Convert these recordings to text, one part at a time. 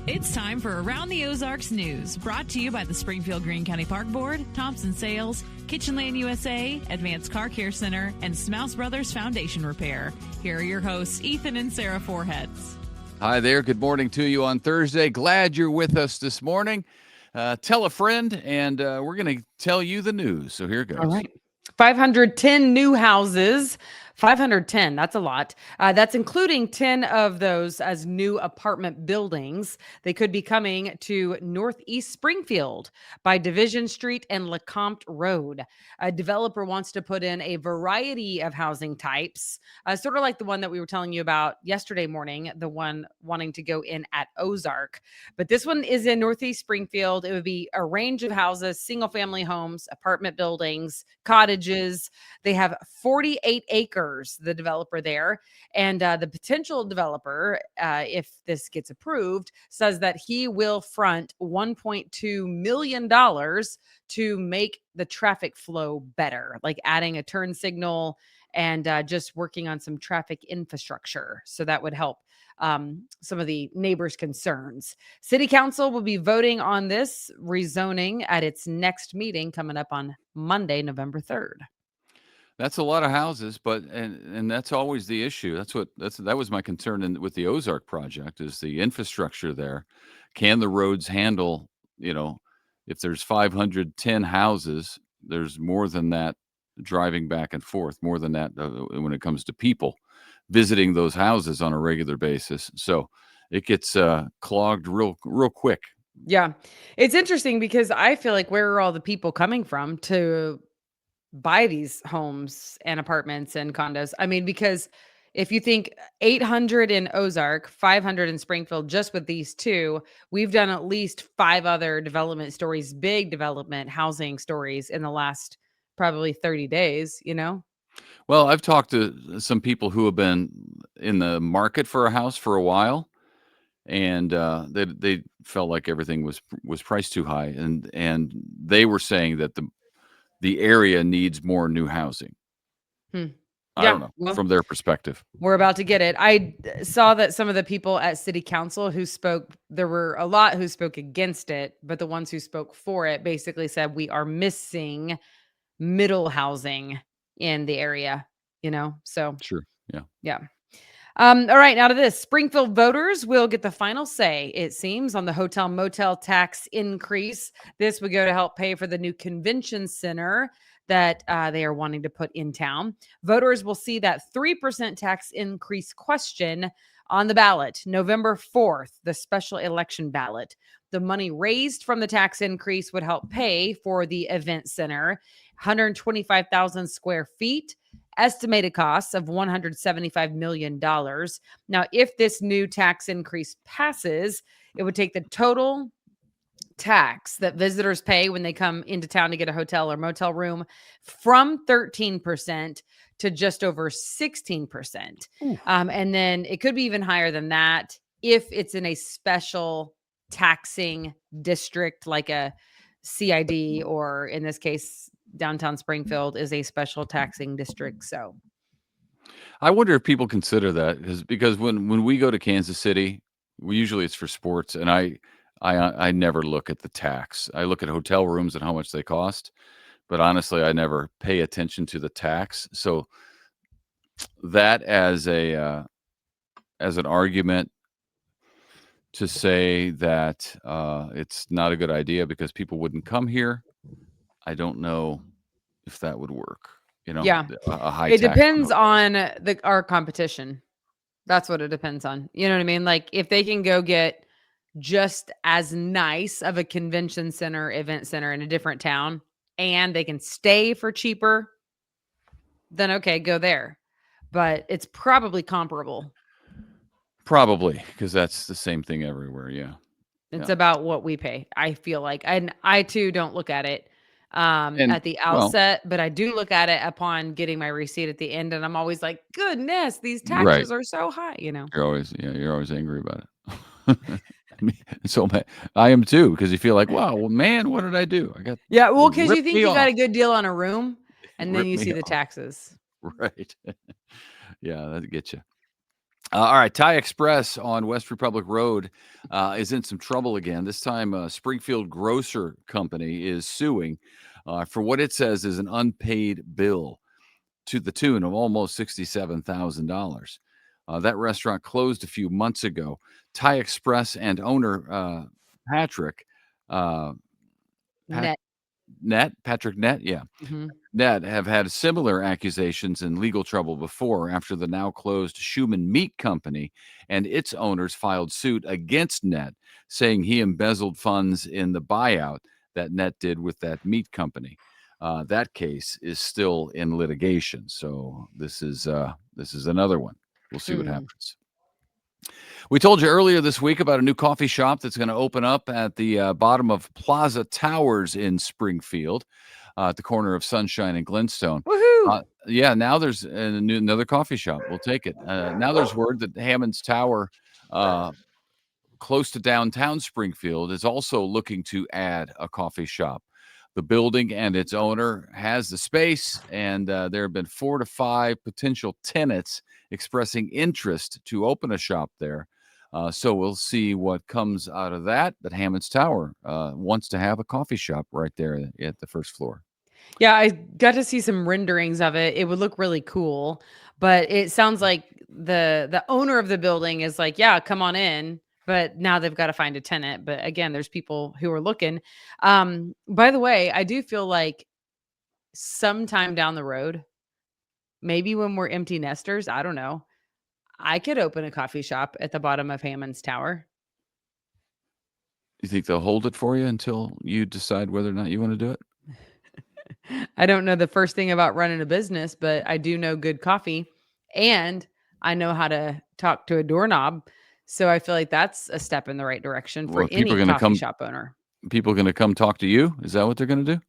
It's time for Around the Ozarks News, brought to you by the Springfield Greene County Park Board, Thompson Sales, Kitchenland USA, Advanced Car Care Center, and Smouse Brothers Foundation Repair. Here are your hosts, Ethan and Sarah Foreheads. Hi there. Good morning to you on Thursday. Glad you're with us this morning. Tell a friend, and we're going to tell you the news. So here it goes. All right. 510 new houses. 510, that's a lot. That's including 10 of those as new apartment buildings. They could be coming to Northeast Springfield by Division Street and LeCompte Road. A developer wants to put in a variety of housing types, sort of like the one that we were telling you about yesterday morning, the one wanting to go in at Ozark. But this one is in Northeast Springfield. It would be a range of houses, single family homes, apartment buildings, cottages. They have 48 acres, the developer there. And the potential developer, if this gets approved, says that he will front $1.2 million to make the traffic flow better, like adding a turn signal and just working on some traffic infrastructure. So that would help some of the neighbors' concerns. City Council will be voting on this rezoning at its next meeting coming up on Monday, November 3rd. That's a lot of houses, but and that's always the issue. That was my concern with the Ozark project, is the infrastructure there. Can the roads handle, if there's 510 houses, there's more than that driving back and forth, more than that when it comes to people visiting those houses on a regular basis. So it gets clogged real quick. Yeah. It's interesting because I feel like, where are all the people coming from to buy these homes and apartments and condos? I mean, because if you think 800 in Ozark, 500 in Springfield, just with these two, we've done at least 5 other development stories, big development housing stories in the last probably 30 days, Well, I've talked to some people who have been in the market for a house for a while, and they felt like everything was priced too high, and they were saying that the area needs more new housing. I don't know, well, from their perspective. We're about to get it. I saw that some of the people at City Council who spoke, there were a lot who spoke against it, but the ones who spoke for it basically said we are missing middle housing in the area, so. Sure. Yeah. All right, now to this. Springfield voters will get the final say, it seems, on the hotel motel tax increase. This would go to help pay for the new convention center that they are wanting to put in town. Voters will see that 3% tax increase question on the ballot November 4th, the special election ballot. The money raised from the tax increase would help pay for the event center, 125,000 square feet, estimated costs of $175 million. Now, if this new tax increase passes, it would take the total tax that visitors pay when they come into town to get a hotel or motel room from 13% to just over 16%. And then it could be even higher than that if it's in a special taxing district like a CID, or in this case, downtown Springfield is a special taxing district. So I wonder if people consider that, because when we go to Kansas City, usually it's for sports, and I never look at the tax. I look at hotel rooms and how much they cost, but honestly, I never pay attention to the tax. So that as an argument to say that it's not a good idea because people wouldn't come here, I don't know if that would work. Yeah, a high it tax depends hotel. on our competition. That's what it depends on. You know what I mean? Like, if they can go get just as nice of a convention center, event center in a different town, and they can stay for cheaper, then okay, go there. But it's probably comparable. Probably, because that's the same thing everywhere. Yeah. It's about what we pay, I feel like. And I too don't look at it at the outset, but I do look at it upon getting my receipt at the end, and I'm always like, goodness, these taxes are so high, You're always angry about it. So I am too, because you feel like, wow, well, man, what did I do? because you think you got a good deal on a room, and then you see the taxes. Right. Yeah, that gets you. All right, Thai Express on West Republic Road is in some trouble again. This time, Springfield Grocer Company is suing for what it says is an unpaid bill to the tune of almost $67,000. That restaurant closed a few months ago. Thai Express and owner Patrick uh, Pat, Net. Patrick Net, yeah, Mhm. Net have had similar accusations and legal trouble before after the now closed Schumann Meat Company and its owners filed suit against Net, saying he embezzled funds in the buyout that Net did with that meat company. That case is still in litigation, so this is another one. We'll see what Hmm. happens. We told you earlier this week about a new coffee shop that's going to open up at the bottom of Plaza Towers in Springfield, at the corner of Sunshine and Glenstone. Woohoo! Yeah, now there's another coffee shop. We'll take it. Now there's word that Hammond's Tower, uh, close to downtown Springfield, is also looking to add a coffee shop. The building and its owner has the space, and there have been 4 to 5 potential tenants expressing interest to open a shop there. So we'll see what comes out of that. But Hammond's Tower wants to have a coffee shop right there at the first floor. Yeah, I got to see some renderings of it. It would look really cool, but it sounds like the owner of the building is like, "Yeah, come on in." But now they've got to find a tenant. But again, there's people who are looking. By the way, I do feel like sometime down the road, maybe when we're empty nesters, I don't know, I could open a coffee shop at the bottom of Hammond's Tower. You think they'll hold it for you until you decide whether or not you want to do it? I don't know the first thing about running a business, but I do know good coffee and I know how to talk to a doorknob. So I feel like that's a step in the right direction for Well, any coffee shop owner. people going to come talk to you? Is that what they're going to do?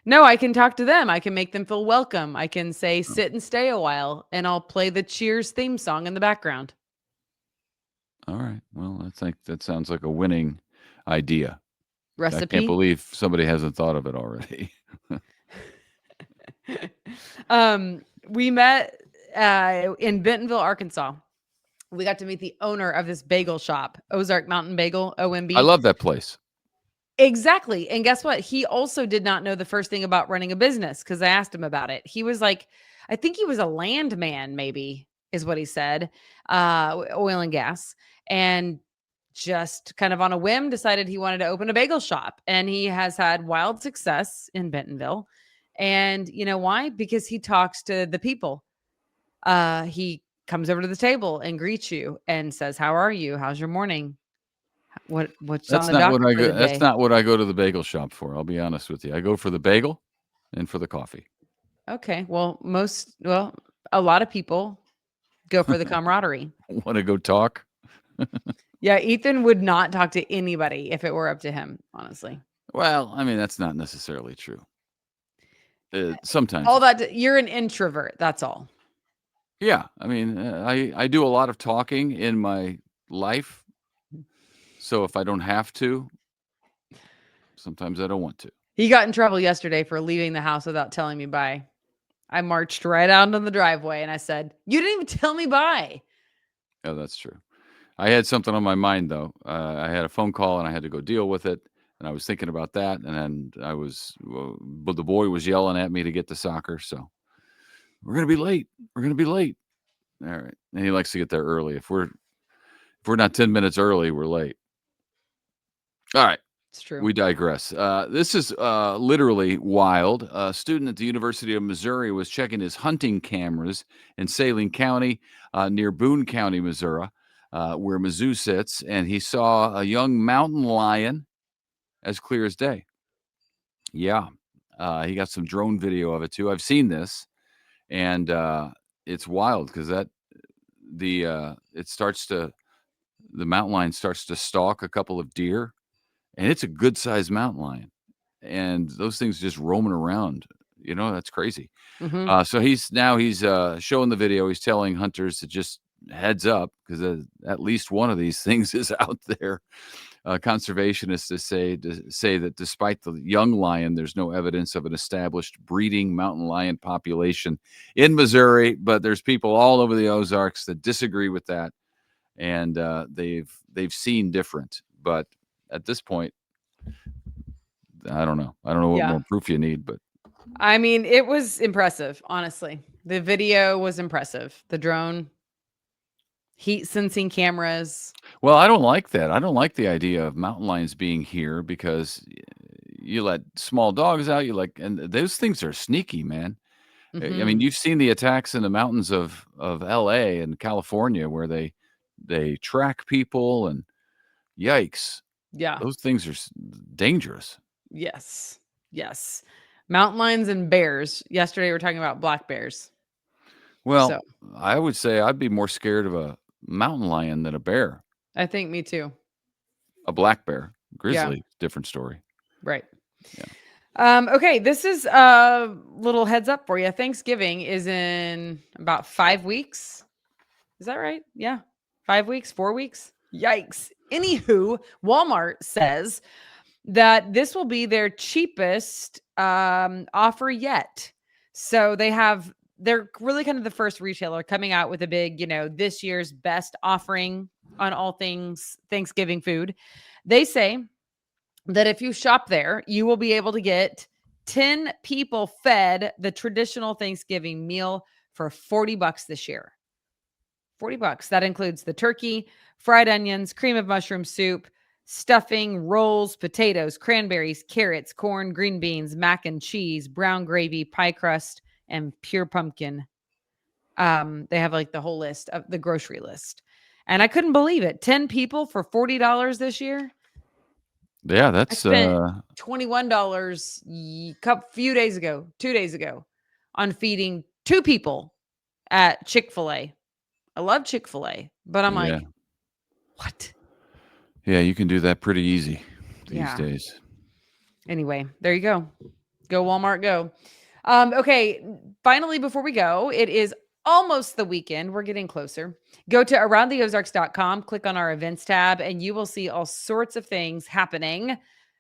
No, I can talk to them. I can make them feel welcome. I can say, sit and stay a while, and I'll play the Cheers theme song in the background. All right. Well, I think that sounds like a winning idea. I can't Recipe. believe somebody hasn't thought of it already. We met in Bentonville, Arkansas. We got to meet the owner of this bagel shop, Ozark Mountain Bagel, I OMB. love that place. Exactly. And guess what? He also did not know the first thing about running a business because I asked him about it. He was like, I think he was a landman, maybe is what he said, oil and gas. And just kind of on a whim decided he wanted to open a bagel shop. And he has had wild success in Bentonville. And you know why? Because he talks to the people. He comes over to the table and greets you and says, "How are you? How's your morning? What's on That's the not what docket I for the go that's day?" not what I go to the bagel shop for, I'll be honest with you. I go for the bagel and for the coffee. Okay. Well, a lot of people go for the camaraderie. Wanna go talk? Yeah, Ethan would not talk to anybody if it were up to him, honestly. Well, I mean, that's not necessarily true. Sometimes All it's true. that you're an introvert, that's all. Yeah, I mean, I do a lot of talking in my life, so if I don't have to, sometimes I don't want to. He got in trouble yesterday for leaving the house without telling me bye. I marched right out on the driveway and I said, "You didn't even tell me bye." Yeah, that's true. I had something on my mind though. I had a phone call and I had to go deal with it, and I was thinking about that, and then but the boy was yelling at me to get to soccer, so we're gonna be late. We're gonna be late. All right, and he likes to get there early. If we're not 10 minutes early, we're late. All right. It's true. We digress. This is literally wild. A student at the University of Missouri was checking his hunting cameras in Saline County near Boone County, Missouri, where Mizzou sits, and he saw a young mountain lion as clear as day. Yeah. He got some drone video of it too. I've seen this, and it's wild because the mountain lion starts to stalk a couple of deer, and it's a good sized mountain lion, and those things just roaming around. That's crazy. Mhm. So he's showing the video. He's telling hunters to just heads up, because at least one of these things is out there. Conservationists say that despite the young lion, there's no evidence of an established breeding mountain lion population in Missouri. But there's people all over the Ozarks that disagree with that, and they've seen different. But at this point, I don't know. I don't know what more proof you need, but I mean, it was impressive, honestly. The video was impressive. The drone, heat sensing cameras. well, I don't like that. I don't like the idea of mountain lions being here because you let small dogs out. And those things are sneaky, man. I mean, Mhm. you've seen the attacks in the mountains of LA and California where they track people, and yikes, Yeah. those things are dangerous. Yes. Yes. Mountain lions and bears. Yesterday we were talking about black bears. Well, So I would say I'd be more scared of a mountain lion than a bear. I think me too. A black bear, Yeah. grizzly, different story. Right. Yeah. Okay, this is a little heads up for you. Thanksgiving is in about 5 weeks. Is that right? Yeah. 5 weeks, 4 weeks. Yikes. Anywho, Walmart says that this will be their cheapest offer yet. So they're really kind of the first retailer coming out with a big, this year's best offering on all things Thanksgiving food. They say that if you shop there, you will be able to get 10 people fed the traditional Thanksgiving meal for $40 this year. $40. That includes the turkey, fried onions, cream of mushroom soup, stuffing, rolls, potatoes, cranberries, carrots, corn, green beans, mac and cheese, brown gravy, pie crust, and pure pumpkin. They have like the whole list of the grocery list. And I couldn't believe it. 10 people for $40 this year. Yeah, I that's spent $21 2 days ago on feeding 2 people at Chick-fil-A. I love Chick-fil-A, but I'm yeah. like, what? Yeah, you can do that pretty easy these Yeah. days. Anyway, there you go. Go Walmart, go. Okay, finally, before we go, it is almost the weekend. We're getting closer. Go to aroundtheozarks.com, click on our events tab, and you will see all sorts of things happening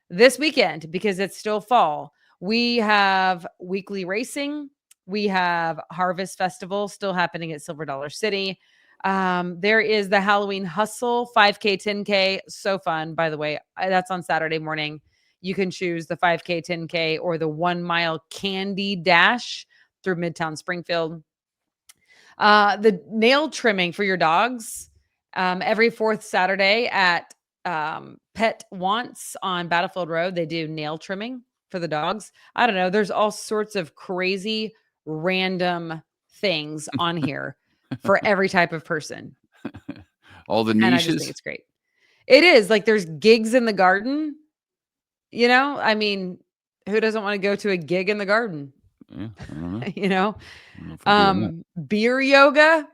this weekend because it's still fall. We have weekly racing. We have Harvest Festival still happening at Silver Dollar City. There is the Halloween Hustle 5K, 10K. So fun, by the way. That's on Saturday morning. You can choose the 5K, 10K, or the 1 mile candy dash through Midtown Springfield. The nail trimming for your dogs every 4th Saturday at Pet Wants on Battlefield Road. They do nail trimming for the dogs. I don't know. There's all sorts of crazy, random things on here for every type of person. All the And I just think niches. it's great. It is like there's gigs in the garden. I mean, who doesn't want to go to a gig in the garden? Yeah, I don't know. you know, I don't know if we're doing beer yoga.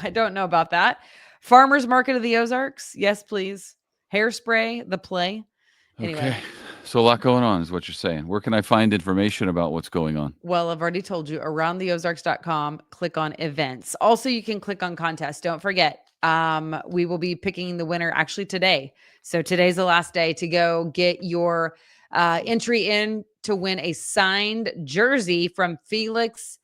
I don't know about that. Farmers Market of the Ozarks. Yes, please. Hairspray, the play. that. Anyway, Okay. So a lot going on is what you're saying. Where can I find information about what's going on? well, I've already told you, aroundtheozarks.com, click on events. Also, you can click on contests. Don't forget, we will be picking the winner actually today. So today's the last day to go get your entry in to win a signed jersey from Felix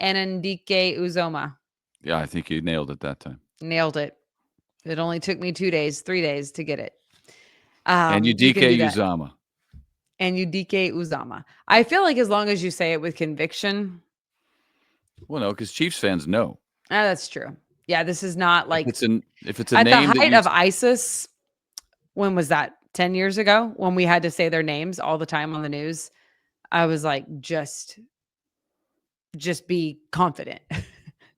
Anandike Uzoma. Yeah, I think you nailed it that time. Nailed it. It only took me 3 days to get it. And you can DK do that. Uzama. And you DK Uzama. I feel like as long as you say it with conviction. Well, no, because Chiefs fans know. That's true. Yeah, this is not like if it's a at the name that height you of ISIS. When was that? 10 years ago when we had to say their names all the time on the news. I was like, just be confident.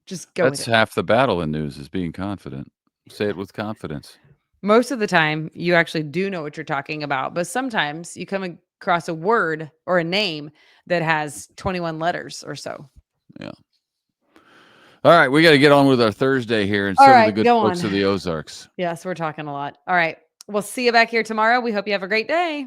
Just go with that's it. half the battle in news is being confident. Say it with confidence. Most of the time, you actually do know what you're talking about, but sometimes you come across a word or a name that has 21 letters or so. Yeah. All right, we got to get on with our Thursday here, and All so do right, the good go folks on. of the Ozarks. Yes, we're talking a lot. All right. We'll see you back here tomorrow. We hope you have a great day.